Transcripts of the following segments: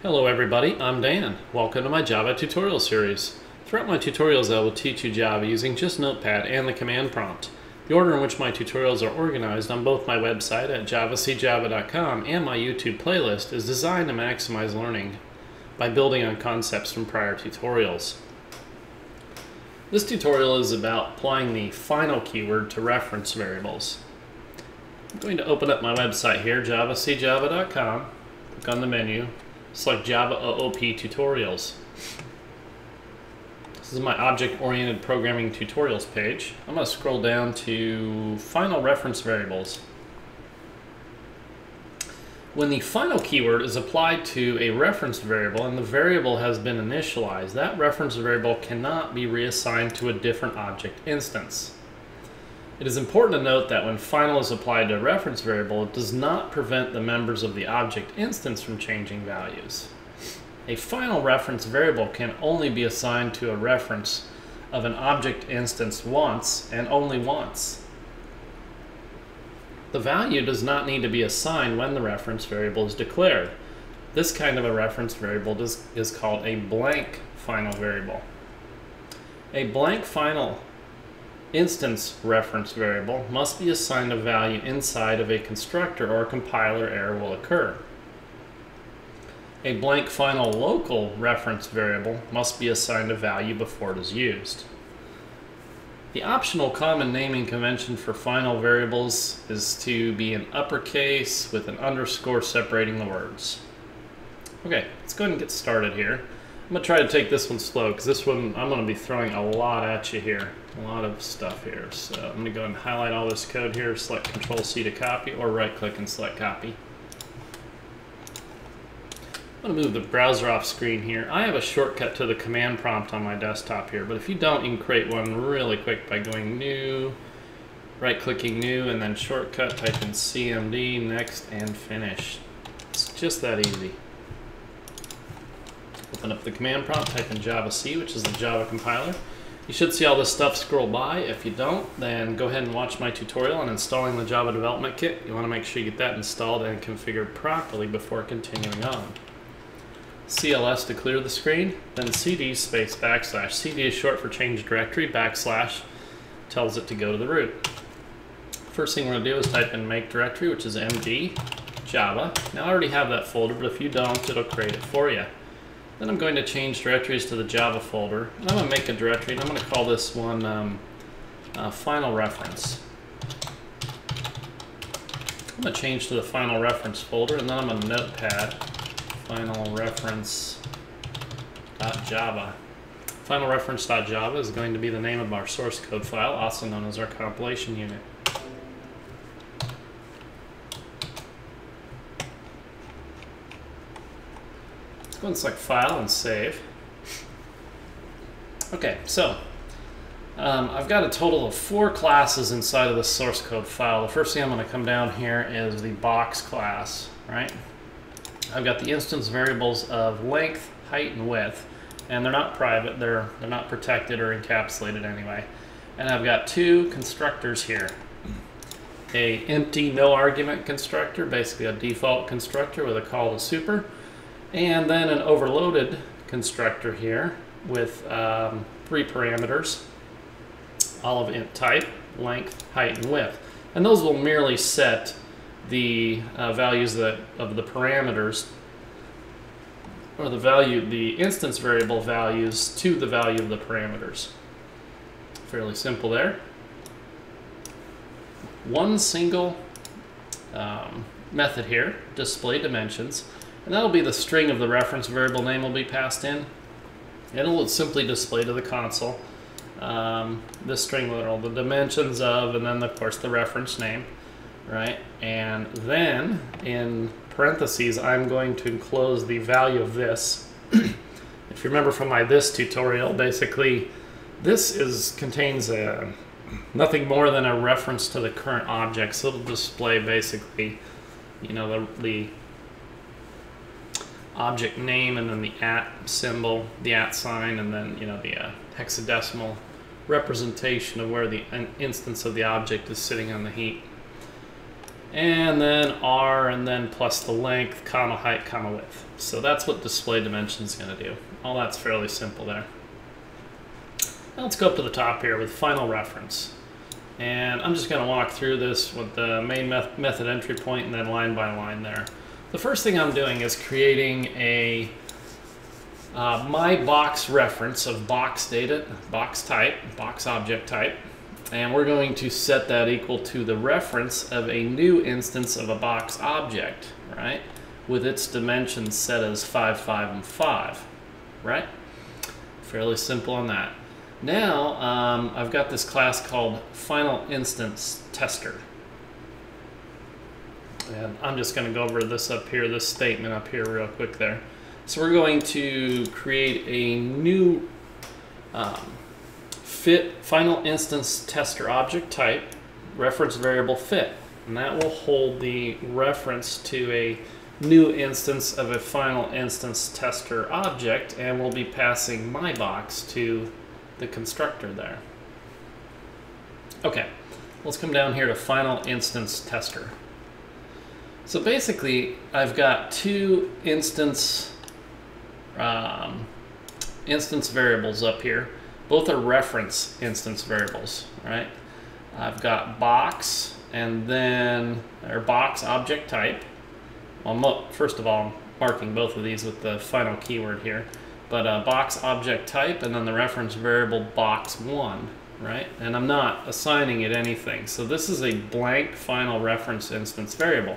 Hello everybody, I'm Dan. Welcome to my Java tutorial series. Throughout my tutorials I will teach you Java using just Notepad and the command prompt. The order in which my tutorials are organized on both my website at javacjava.com and my YouTube playlist is designed to maximize learning by building on concepts from prior tutorials. This tutorial is about applying the final keyword to reference variables. I'm going to open up my website here, javacjava.com, click on the menu, select Java OOP Tutorials. This is my object-oriented programming tutorials page. I'm going to scroll down to final reference variables. When the final keyword is applied to a reference variable and the variable has been initialized, that reference variable cannot be reassigned to a different object instance. It is important to note that when final is applied to a reference variable, it does not prevent the members of the object instance from changing values. A final reference variable can only be assigned to a reference of an object instance once and only once. The value does not need to be assigned when the reference variable is declared. This kind of a reference variable is called a blank final variable. A blank final instance reference variable must be assigned a value inside of a constructor or a compiler error will occur. A blank final local reference variable must be assigned a value before it is used. The optional common naming convention for final variables is to be an uppercase with an underscore separating the words. Okay, let's go ahead and get started here. I'm going to try to take this one slow because this one I'm going to be throwing a lot at you here. A lot of stuff here. So I'm going to go ahead and highlight all this code here, select Control-C to copy, or right-click and select copy. I'm going to move the browser off screen here. I have a shortcut to the command prompt on my desktop here, but if you don't, you can create one really quick by going New, right-clicking New, and then shortcut, type in CMD, Next, and Finish. It's just that easy. Open up the command prompt, type in javac, which is the Java compiler. You should see all this stuff scroll by. If you don't, then go ahead and watch my tutorial on installing the Java Development Kit. You want to make sure you get that installed and configured properly before continuing on. CLS to clear the screen, then CD space backslash. CD is short for change directory, backslash tells it to go to the root. First thing we're going to do is type in make directory, which is MD Java. Now I already have that folder, but if you don't, it'll create it for you. Then I'm going to change directories to the Java folder. And I'm going to make a directory, and I'm going to call this one final reference. I'm going to change to the final reference folder, and then I'm going to notepad final reference.java. Final reference.java is going to be the name of our source code file, also known as our compilation unit. Let's go and select File and Save. Okay, so I've got a total of 4 classes inside of the source code file. The first thing I'm going to come down here is the box class, right? I've got the instance variables of length, height, and width, and they're not private, they're not protected or encapsulated anyway. And I've got 2 constructors here. A empty no argument constructor, basically a default constructor with a call to super, and then an overloaded constructor here with 3 parameters, all of int type, length, height, and width. And those will merely set the values of the parameters, or the instance variable values to the value of the parameters. Fairly simple there. One single method here, display dimensions, and that'll be the string of the reference variable name will be passed in. It'll simply display to the console this string literal, the dimensions of, and then of course the reference name. Right, and then in parentheses I'm going to enclose the value of this. If you remember from my this tutorial, basically this contains nothing more than a reference to the current object, so it'll display basically, you know, the object name and then the @ symbol, the @ sign, and then, you know, the hexadecimal representation of where the instance of the object is sitting on the heap. and then R, and then plus the length, comma height, comma width. So that's what display dimension is going to do. All that's fairly simple there. Now let's go up to the top here with final reference. And I'm just going to walk through this with the main method entry point and then line by line there. The first thing I'm doing is creating a my box reference of box data, box type, box object type. And we're going to set that equal to the reference of a new instance of a box object, right? With its dimensions set as 5, 5, and 5, right? Fairly simple on that. Now, I've got this class called final instance tester. And I'm just going to go over this up here, this statement up here real quick there. So we're going to create a new final instance tester object type, reference variable fit. And that will hold the reference to a new instance of a final instance tester object, and we'll be passing my box to the constructor there. Okay, let's come down here to final instance tester. So basically, I've got two instance variables up here. Both are reference instance variables, right? I've got box and then, or box object type. Well, first of all, I'm marking both of these with the final keyword here. But box object type and then the reference variable box1, right? And I'm not assigning it anything. So this is a blank final reference instance variable.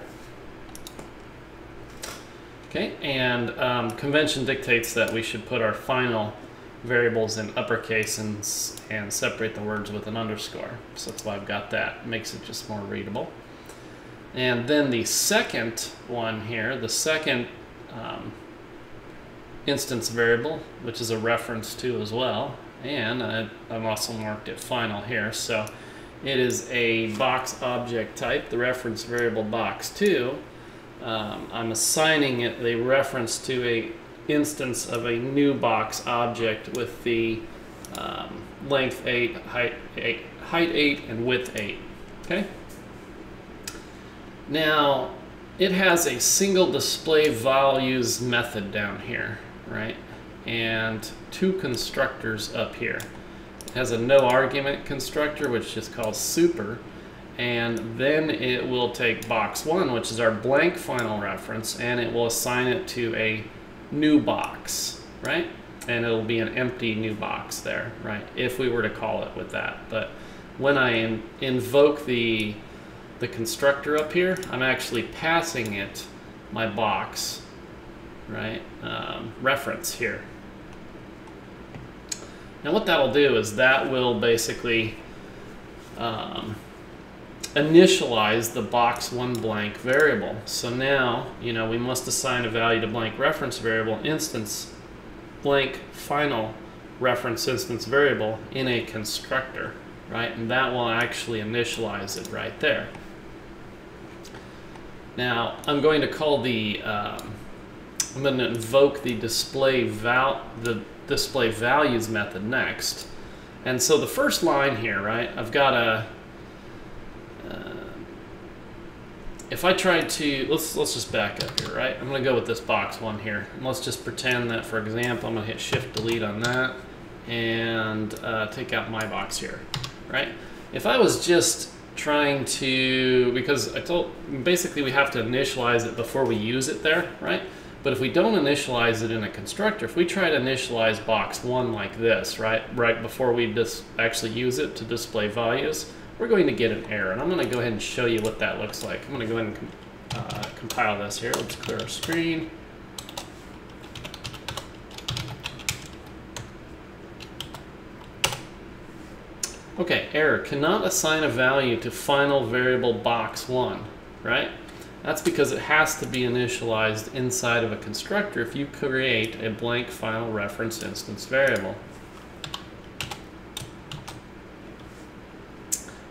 Okay, and convention dictates that we should put our final variables in uppercase and separate the words with an underscore. So that's why I've got that. It makes it just more readable. And then the second one here, the second instance variable, which is a reference to as well, and I've also marked it final here. So it is a box object type, the reference variable box2. I'm assigning it the reference to a instance of a new box object with the length 8, height 8, and width 8. Okay. Now it has a single display values method down here, right? And two constructors up here. It has a no argument constructor, which is called super, and then it will take box1, which is our blank final reference, and it will assign it to a new box, right? And it'll be an empty new box there, right? If we were to call it with that. But when I invoke the constructor up here, I'm actually passing it my box, right? Reference here. Now what that'll do is that will basically initialize the box1 blank variable. So now, you know, we must assign a value to blank reference variable instance blank final reference instance variable in a constructor, right? And that will actually initialize it right there. Now I'm going to call the I'm going to invoke the display values method next. And so the first line here, right? I've got a if I tried to, let's just back up here, right? I'm going to go with this box1 here. And let's just pretend that, for example, I'm going to hit Shift Delete on that and take out my box here, right? If I was just trying to, because I told, basically we have to initialize it before we use it there, right? But if we don't initialize it in a constructor, if we try to initialize box1 like this, right before we just actually use it to display values, we're going to get an error. And I'm going to go ahead and show you what that looks like. I'm going to go ahead and compile this here. Let's clear our screen. Okay, error, cannot assign a value to final variable box1, right? That's because it has to be initialized inside of a constructor if you create a blank final reference instance variable.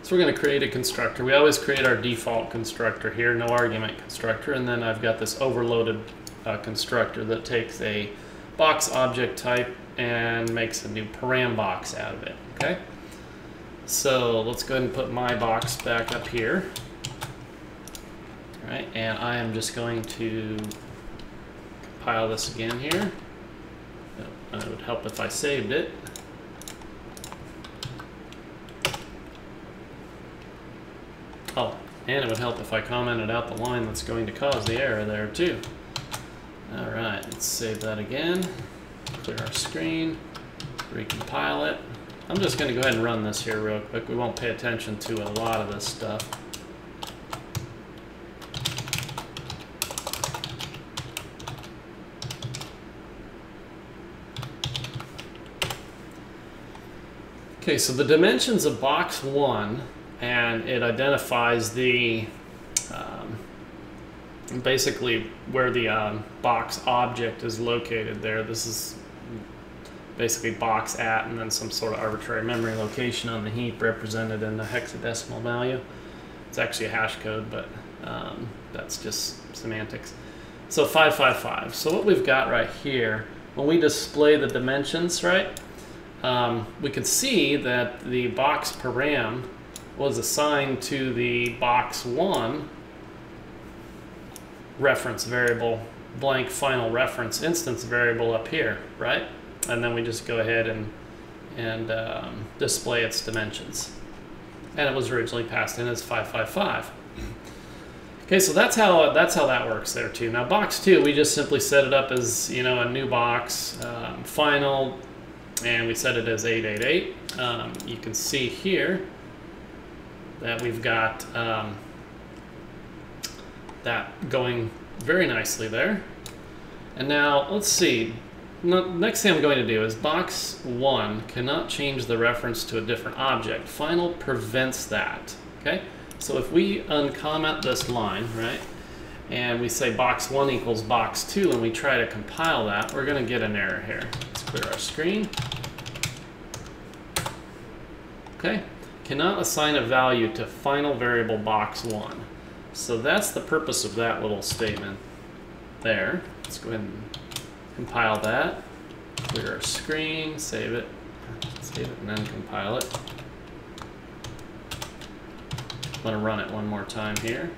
So we're going to create a constructor. We always create our default constructor here, no argument constructor, and then I've got this overloaded constructor that takes a box object type and makes a new param box out of it, okay? So let's go ahead and put my box back up here. All right, and I am just going to compile this again here. It would help if I saved it. Oh, and it would help if I commented out the line that's going to cause the error there too. All right, let's save that again. Clear our screen, recompile it. I'm just going to go ahead and run this here real quick. We won't pay attention to a lot of this stuff. Okay, so the dimensions of box 1, and it identifies the basically where the box object is located there. This is basically box at and then some sort of arbitrary memory location on the heap represented in the hexadecimal value. It's actually a hash code, but that's just semantics. So 555. So what we've got right here, when we display the dimensions, right, we can see that the box param was assigned to the box 1 reference variable, blank final reference instance variable up here, right? And then we just go ahead and display its dimensions. And it was originally passed in as 555. Okay, so that's how that works there too. Now box 2, we just simply set it up as, you know, a new box, final, and we set it as 888. You can see here that we've got that going very nicely there. And now let's see. Next thing I'm going to do is box 1 cannot change the reference to a different object. Final prevents that. Okay, so if we uncomment this line, right, and we say box 1 equals box 2, and we try to compile that, we're going to get an error here. Let's clear our screen. Okay, cannot assign a value to final variable box 1. So that's the purpose of that little statement there. Let's go ahead and compile that, clear our screen, save it, and then compile it. I'm going to run it one more time here.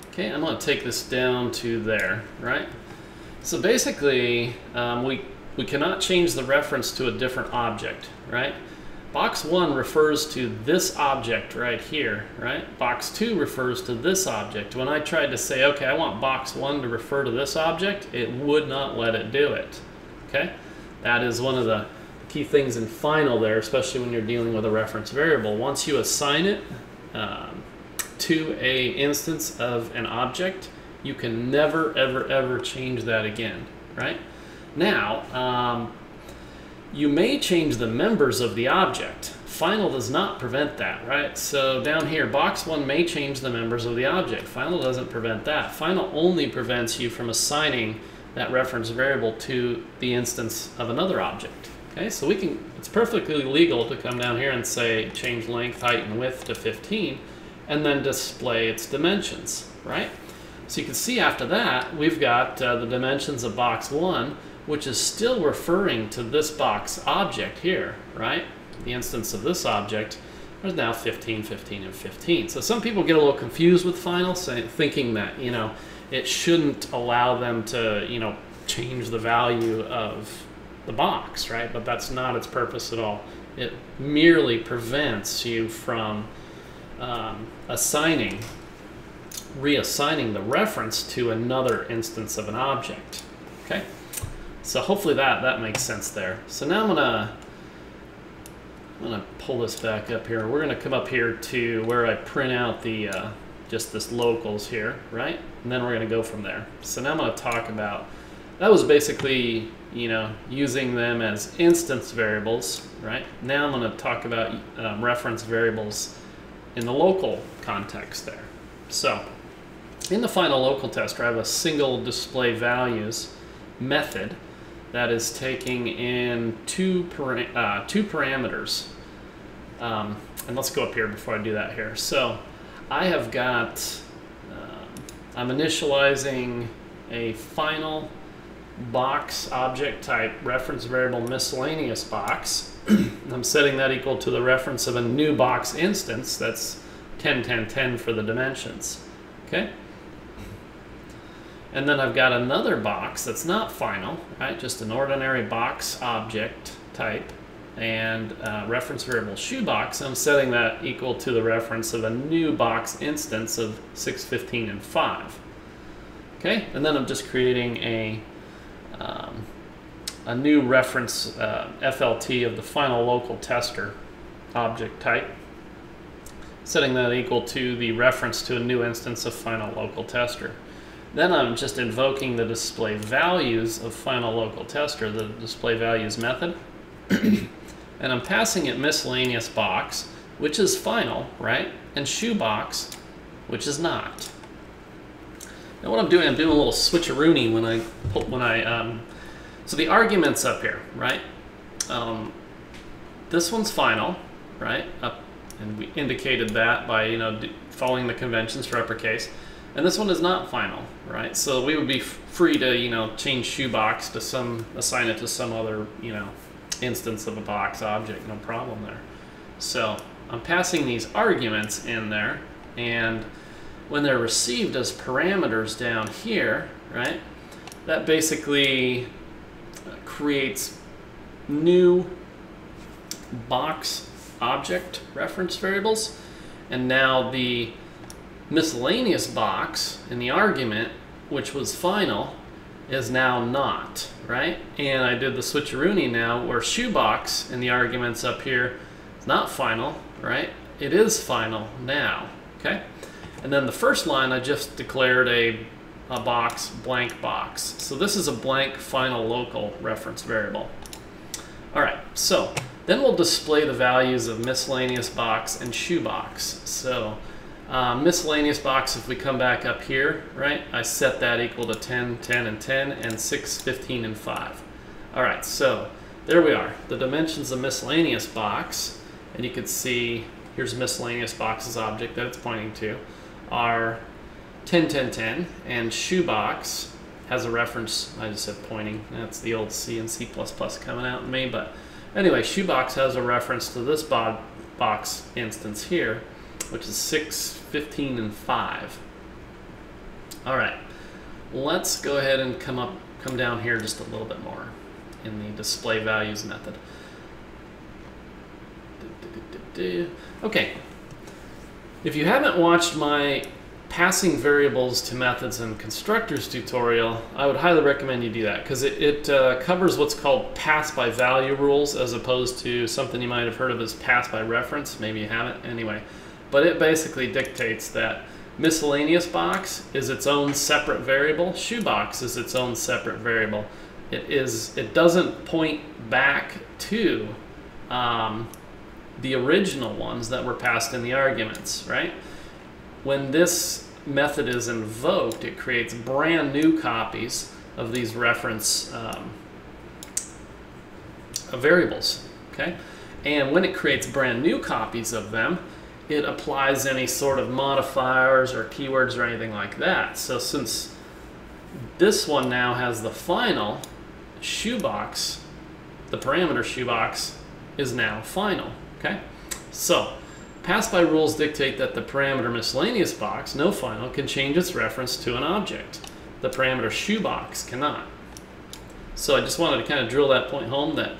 Okay, I'm going to take this down to there, right? So basically, we cannot change the reference to a different object, right? Box 1 refers to this object right here, right? Box 2 refers to this object. When I tried to say, okay, I want box 1 to refer to this object, it would not let it do it, okay? That is one of the key things in final there, especially when you're dealing with a reference variable. Once you assign it to a instance of an object, you can never, ever, ever change that again, right? Now, you may change the members of the object. Final does not prevent that, right? So down here, box 1 may change the members of the object. Final doesn't prevent that. Final only prevents you from assigning that reference variable to the instance of another object. Okay, so it's perfectly legal to come down here and say change length, height, and width to 15, and then display its dimensions, right? So you can see after that, we've got the dimensions of box 1, which is still referring to this box object here, right? The instance of this object, there's now 15, 15, and 15. So some people get a little confused with final, thinking that, you know, it shouldn't allow them to, you know, change the value of the box, right? But that's not its purpose at all. It merely prevents you from reassigning the reference to another instance of an object, okay? So hopefully that makes sense there. So now I'm gonna pull this back up here. We're gonna come up here to where I print out the just this locals here, right? And then we're gonna go from there. So now I'm gonna talk about, that was basically, you know, using them as instance variables, right? Now I'm gonna talk about reference variables in the local context there. So in the final local tester, I have a single display values method that is taking in two parameters. And let's go up here before I do that here. So I have got, I'm initializing a final box object type reference variable miscellaneous box. I'm setting that equal to the reference of a new box instance that's 10, 10, 10 for the dimensions. Okay? And then I've got another box that's not final, right? Just an ordinary box object type, and reference variable shoebox. I'm setting that equal to the reference of a new box instance of 6, 15, and 5. Okay? And then I'm just creating a new reference FLT of the final local tester object type, setting that equal to the reference to a new instance of final local tester. Then I'm just invoking the display values of final local tester, the display values method, and I'm passing it miscellaneous box, which is final, right, and shoebox, which is not. Now what I'm doing a little switcheroony so the argument's up here, right? This one's final, right? And we indicated that by following the conventions for uppercase. And this one is not final, right? So we would be free to change shoebox to assign it to some other instance of a box object, no problem there. So I'm passing these arguments in there, and when they're received as parameters down here, right? That basically creates new box object reference variables, and now the miscellaneous box in the argument, which was final, is now not, right? And I did the switcheroony now where shoebox in the arguments up here is not final, right? It is final now, okay? And then the first line I just declared a box, blank box. So this is a blank final local reference variable. All right, so then we'll display the values of miscellaneous box and shoebox. So miscellaneous box, if we come back up here, right, I set that equal to 10, 10, and 10, and 6, 15, and 5. All right, so there we are. The dimensions of miscellaneous box, and you can see here's miscellaneous box's object that it's pointing to, are 10, 10, 10, and shoebox has a reference, I just said pointing, that's the old C and C++ coming out in me, but anyway, shoebox has a reference to this box instance here, which is 6, 15, and 5. All right, let's go ahead and come down here just a little bit more in the display values method. Okay, if you haven't watched my passing variables to methods and constructors tutorial, I would highly recommend you do that, because it covers what's called pass by value rules, as opposed to something you might have heard of as pass by reference. Maybe you haven't. Anyway, but it basically dictates that miscellaneous box is its own separate variable, shoebox is its own separate variable. It doesn't point back to the original ones that were passed in the arguments, right? When this method is invoked, it creates brand new copies of these reference variables, okay? And when it creates brand new copies of them, it applies any sort of modifiers or keywords or anything like that. So since this one now has the final shoebox, the parameter shoebox is now final, okay? So pass by rules dictate that the parameter miscellaneous box, no final, can change its reference to an object. The parameter shoebox cannot. So I just wanted to kind of drill that point home, that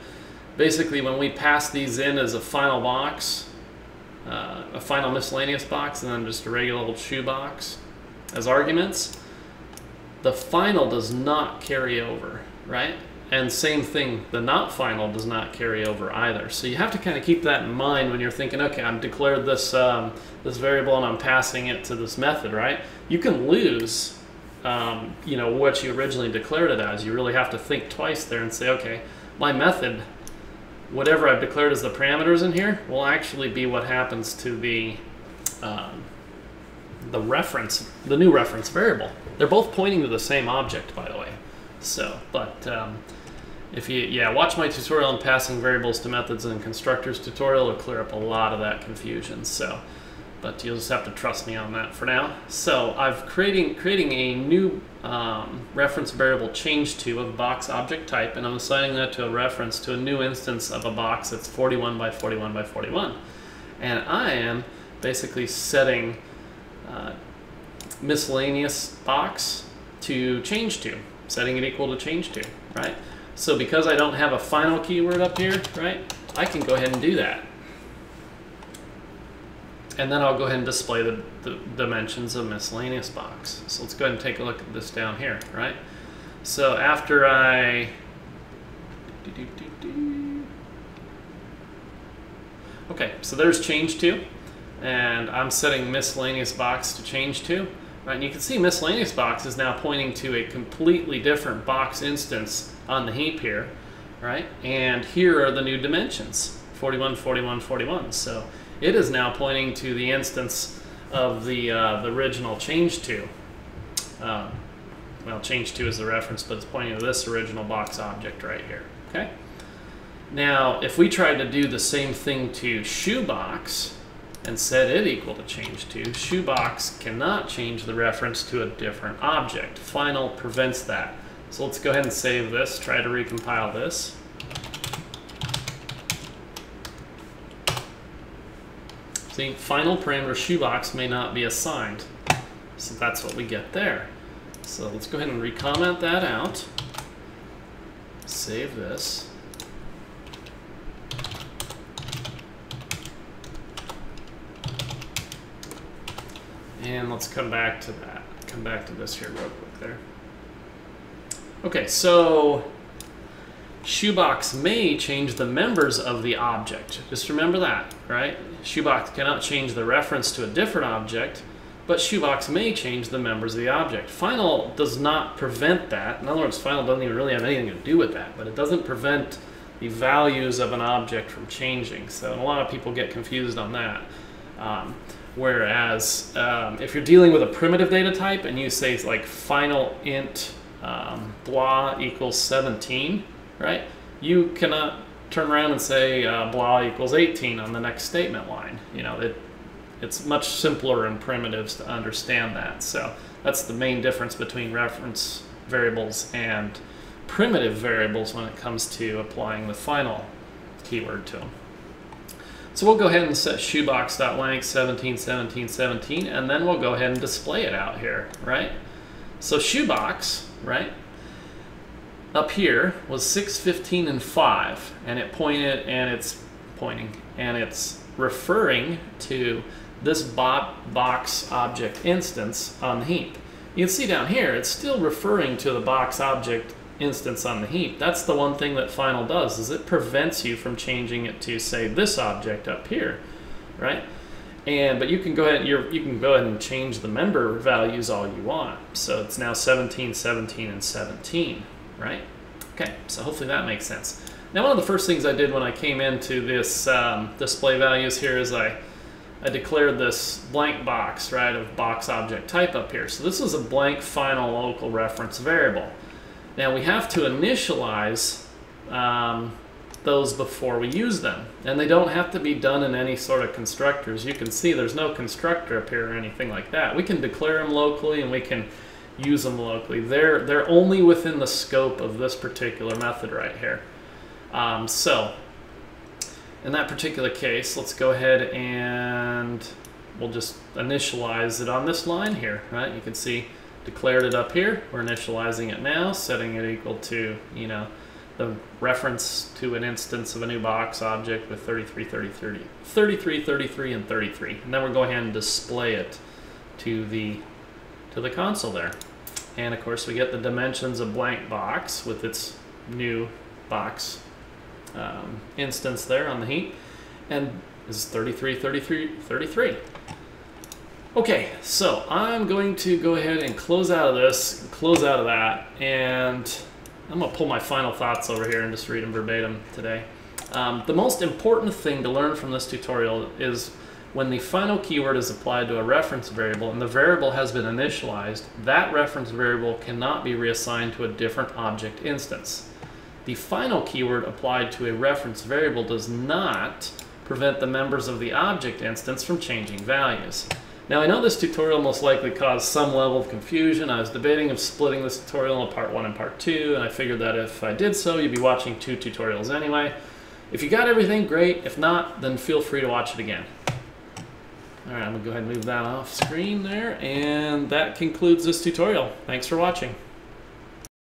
basically when we pass these in as a final box, a final miscellaneous box, and then just a regular old shoebox as arguments, the final does not carry over, right? And same thing, the not final does not carry over either. So you have to kind of keep that in mind when you're thinking, okay, I've declared this this variable and I'm passing it to this method, right? You can lose what you originally declared it as. You really have to think twice there and say, okay, my method, whatever I've declared as the parameters in here, will actually be what happens to the reference, the new reference variable. They're both pointing to the same object, by the way. So, but if you watch my tutorial on passing variables to methods and constructors tutorial, it'll clear up a lot of that confusion. So, but you'll just have to trust me on that for now. So I've creating a new reference variable change to of box object type, and I'm assigning that to a reference to a new instance of a box that's 41 by 41 by 41. And I am basically setting miscellaneous box to change to, setting it equal to change to, right? So because I don't have a final keyword up here, right, I can go ahead and do that. And then I'll go ahead and display the dimensions of miscellaneous box. So let's go ahead and take a look at this down here, right? So after I okay, so there's change to, and I'm setting miscellaneous box to change to, right? And you can see miscellaneous box is now pointing to a completely different box instance on the heap here, right? And here are the new dimensions, 41, 41, 41. So it is now pointing to the instance of the original change to. Well, change to is the reference, but it's pointing to this original box object right here, okay? Now, if we tried to do the same thing to shoebox and set it equal to change to, shoebox cannot change the reference to a different object. Final prevents that. So let's go ahead and save this, try to recompile this. See, final parameter shoebox may not be assigned. So that's what we get there. So let's go ahead and recomment that out. Save this. And let's come back to that. Come back to this here real quick there. Okay, so shoebox may change the members of the object. Just remember that, right? Shoebox cannot change the reference to a different object, but shoebox may change the members of the object. Final does not prevent that. In other words, final doesn't even really have anything to do with that, but it doesn't prevent the values of an object from changing. So a lot of people get confused on that. Whereas if you're dealing with a primitive data type and you say like final int blah equals 17, right? You cannot turn around and say blah equals 18 on the next statement line. You know, it's much simpler in primitives to understand that. So that's the main difference between reference variables and primitive variables when it comes to applying the final keyword to them. So we'll go ahead and set shoebox.length 17, 17, 17, and then we'll go ahead and display it out here, right? So shoebox, right, up here was 6, 15, and 5, and it pointed, and it's pointing, and it's referring to this box object instance on the heap. You can see down here, it's still referring to the box object instance on the heap. That's the one thing that final does, is it prevents you from changing it to, say, this object up here, right? But you can go ahead, you can go ahead and change the member values all you want. So it's now 17, 17, and 17, right? Okay, so hopefully that makes sense. Now, one of the first things I did when I came into this display values here is I declared this blank box, right, of box object type up here. So this is a blank final local reference variable. Now we have to initialize those before we use them, and they don't have to be done in any sort of constructors. You can see there's no constructor up here or anything like that. We can declare them locally and we can use them locally. They're only within the scope of this particular method right here. So in that particular case, let's go ahead and we'll just initialize it on this line here, right? You can see declared it up here. We're initializing it now, setting it equal to, you know, the reference to an instance of a new box object with 33, 33, 33, 33, and 33. And then we're going ahead and display it to the console there. And of course we get the dimensions of blank box with its new box instance there on the heap. And this is 33, 33, 33. Okay, so I'm going to go ahead and close out of this, close out of that, and I'm going to pull my final thoughts over here and just read them verbatim today. The most important thing to learn from this tutorial is when the final keyword is applied to a reference variable and the variable has been initialized, that reference variable cannot be reassigned to a different object instance. The final keyword applied to a reference variable does not prevent the members of the object instance from changing values. Now, I know this tutorial most likely caused some level of confusion. I was debating of splitting this tutorial into part 1 and part 2, and I figured that if I did so, you'd be watching 2 tutorials anyway. If you got everything, great. If not, then feel free to watch it again. All right, I'm gonna go ahead and move that off screen there, and that concludes this tutorial. Thanks for watching.